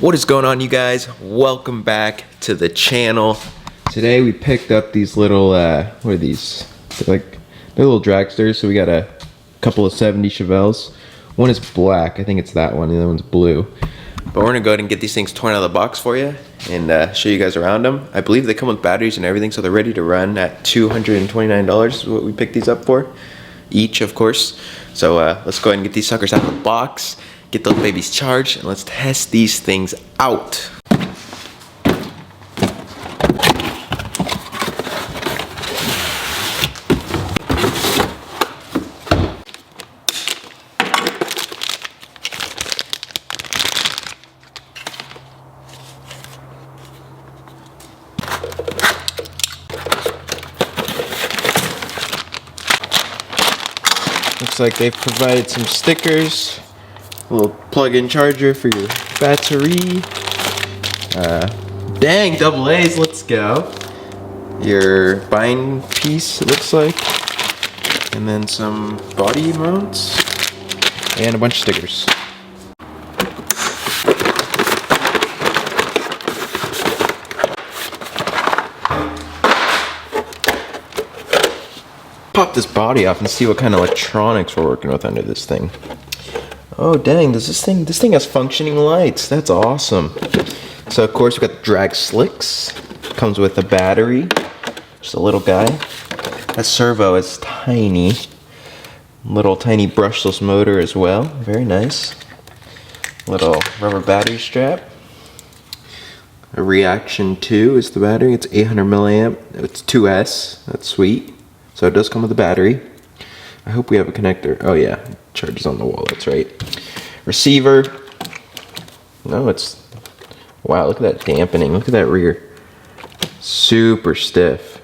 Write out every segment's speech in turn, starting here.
What is going on, you guys? Welcome back to the channel. Today we picked up these little what are these? They're little dragsters. So we got a couple of 70 Chevelles. One is black, I think it's that one, the other one's blue. But we're gonna go ahead and get these things torn out of the box for you and show you guys around them. I believe they come with batteries and everything, so they're ready to run at $229 is what we picked these up for. Each, of course. So let's go ahead and get these suckers out of the box, get those babies charged, and let's test these things out. Looks like they've provided some stickers, a little plug-in charger for your battery. Dang, double A's, let's go. Your bind piece, it looks like. And then some body mounts. And a bunch of stickers. Pop this body off and see what kind of electronics we're working with under this thing. Oh dang, does this thing has functioning lights. That's awesome. So of course we got the drag slicks. Comes with a battery. Just a little guy. That servo is tiny. Little tiny brushless motor as well. Very nice. Little rubber battery strap. A reaction 2 is the battery. It's 800 milliamp. It's 2S. That's sweet. So it does come with a battery. I hope we have a connector. Oh yeah, charges on the wall, that's right. Receiver. No, it's, wow, look at that dampening. Look at that rear. Super stiff.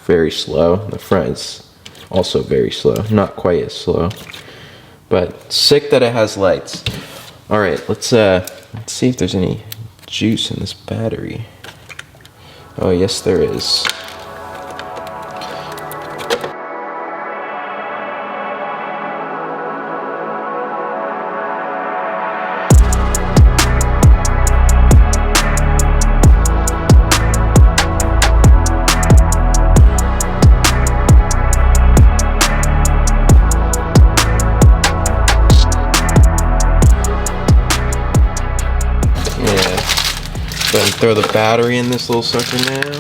Very slow. The front is also very slow. Not quite as slow. But sick that it has lights. Alright, let's see if there's any juice in this battery. Oh yes there is. Go ahead and throw the battery in this little sucker now.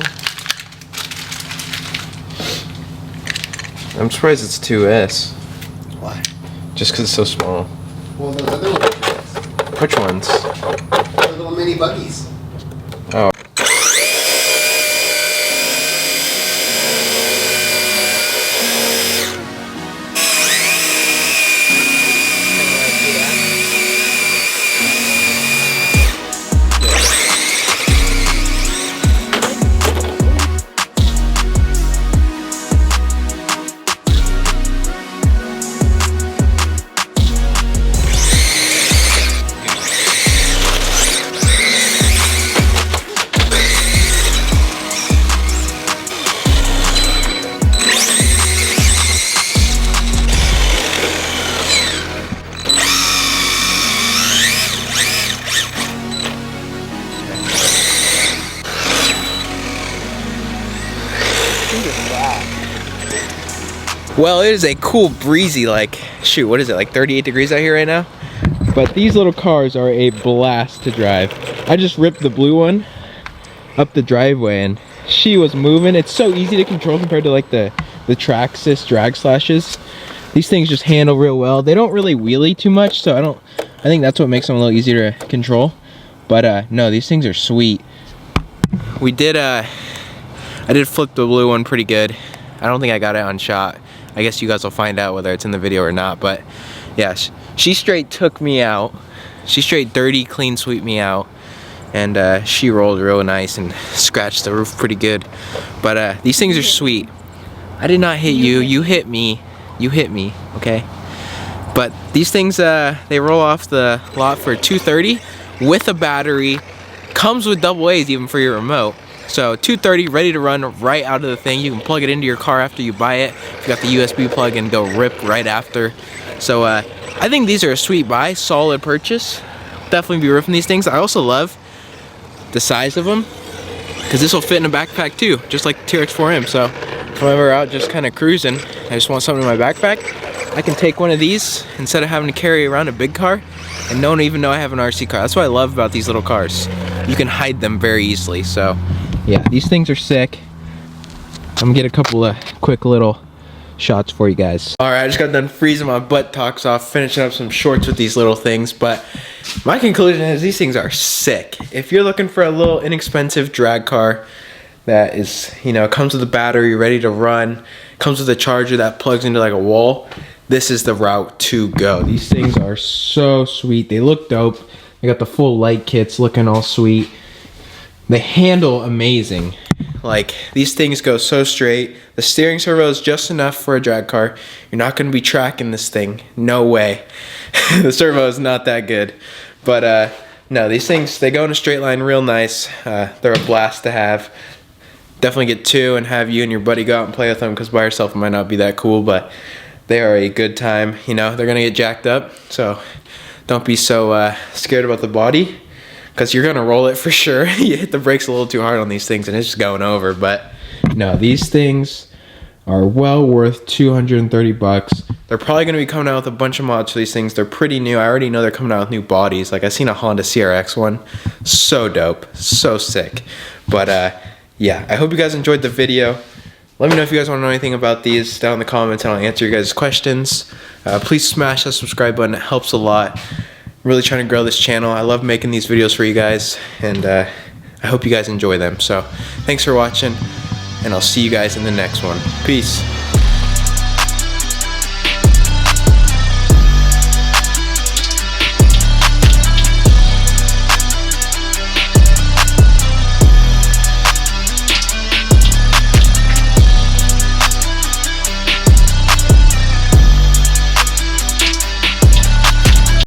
I'm surprised it's 2S. Why? Just because it's so small. Well, those other ones are 2S. Which ones? The little mini buggies. Oh. Well, it is a cool breezy, like, shoot, what is it, like 38 degrees out here right now? But these little cars are a blast to drive. I just ripped the blue one up the driveway and she was moving. It's so easy to control compared to like the Dragsters drag slashes. These things just handle real well. They don't really wheelie too much, so I think that's what makes them a little easier to control. But no, these things are sweet. We did, I did flip the blue one pretty good. I don't think I got it on shot. I guess you guys will find out whether it's in the video or not, but yeah, she straight took me out. She straight dirty, clean sweeped me out, and she rolled real nice and scratched the roof pretty good. But these things are sweet. I did not hit you, you hit me, okay? But these things, they roll off the lot for $230 with a battery. Comes with double A's even for your remote. So $230, ready to run right out of the thing. You can plug it into your car after you buy it. You got the USB plug and go rip right after. So I think these are a sweet buy, solid purchase. definitely be ripping these things. I also love the size of them, because this will fit in a backpack too, just like the TRX 4M. So if I'm ever out just kind of cruising, I just want something in my backpack, I can take one of these instead of having to carry around a big car and no one even know I have an RC car. That's what I love about these little cars. You can hide them very easily. So yeah, these things are sick. I'm gonna get a couple of quick little shots for you guys. All right, I just got done freezing my butt talks off, finishing up some shorts with these little things, but my conclusion is these things are sick. If you're looking for a little inexpensive drag car that is, you know, comes with a battery, ready to run, comes with a charger that plugs into like a wall, this is the route to go. These things are so sweet. They look dope. They got the full light kits looking all sweet. They handle amazing. Like, these things go so straight. The steering servo is just enough for a drag car. You're not going to be tracking this thing. No way. The servo is not that good. But no, these things, they go in a straight line real nice. They're a blast to have. Definitely get two and have you and your buddy go out and play with them, because by yourself it might not be that cool, but they are a good time. You know, they're going to get jacked up, so don't be so scared about the body, because you're going to roll it for sure. You hit the brakes a little too hard on these things and it's just going over. But no, these things are well worth 230 bucks. They're probably going to be coming out with a bunch of mods for these things. They're pretty new. I already know they're coming out with new bodies. Like, I seen a Honda CRX one. So dope. So sick. But yeah, I hope you guys enjoyed the video. Let me know if you guys want to know anything about these down in the comments, and I'll answer you guys' questions. Please smash that subscribe button. It helps a lot. I'm really trying to grow this channel. I love making these videos for you guys, and I hope you guys enjoy them. So thanks for watching, and I'll see you guys in the next one. Peace.